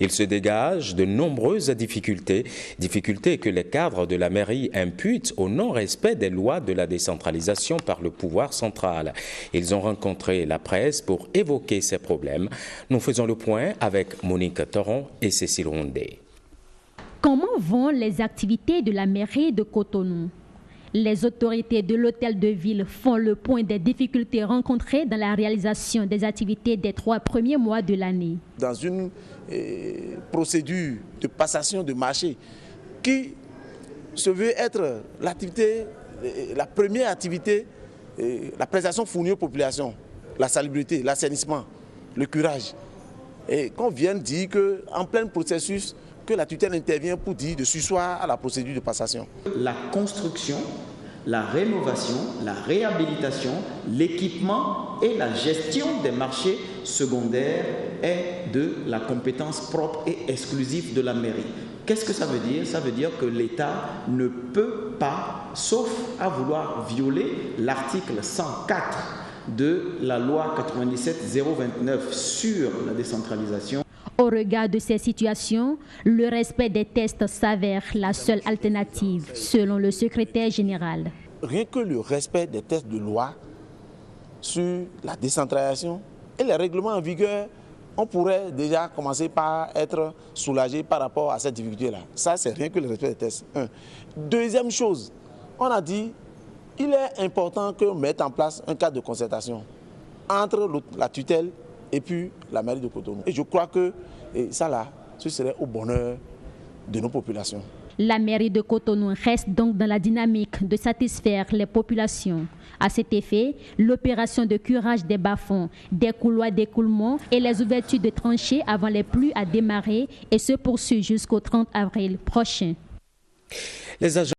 Il se dégage de nombreuses difficultés que les cadres de la mairie imputent au non-respect des lois de la décentralisation par le pouvoir central. Ils ont rencontré la presse pour évoquer ces problèmes. Nous faisons le point avec Monique Toron et Cécile Rondé. Comment vont les activités de la mairie de Cotonou? Les autorités de l'hôtel de ville font le point des difficultés rencontrées dans la réalisation des activités des 3 premiers mois de l'année. Dans une procédure de passation de marché qui se veut être l'activité, la première activité, la prestation fournie aux populations, la salubrité, l'assainissement, le curage. Et qu'on vienne dire qu'en plein processus, que la tutelle intervient pour dire de surseoir à la procédure de passation. La construction, la rénovation, la réhabilitation, l'équipement et la gestion des marchés secondaires est de la compétence propre et exclusive de la mairie. Qu'est-ce que ça veut dire? Ça veut dire que l'État ne peut pas, sauf à vouloir violer l'article 104 de la loi 97-029 sur la décentralisation. Au regard de ces situations, le respect des tests s'avère la seule alternative, selon le secrétaire général. Rien que le respect des tests de loi sur la décentralisation et les règlements en vigueur, on pourrait déjà commencer par être soulagé par rapport à cette difficulté-là. Ça, c'est rien que le respect des tests. Deuxième chose, on a dit qu'il est important qu'on mette en place un cadre de concertation entre la tutelle et puis la mairie de Cotonou. Et je crois que ça là, ce serait au bonheur de nos populations. La mairie de Cotonou reste donc dans la dynamique de satisfaire les populations. À cet effet, l'opération de curage des bas-fonds, des couloirs d'écoulement et les ouvertures de tranchées avant les pluies a démarré et se poursuit jusqu'au 30 avril prochain. Les agents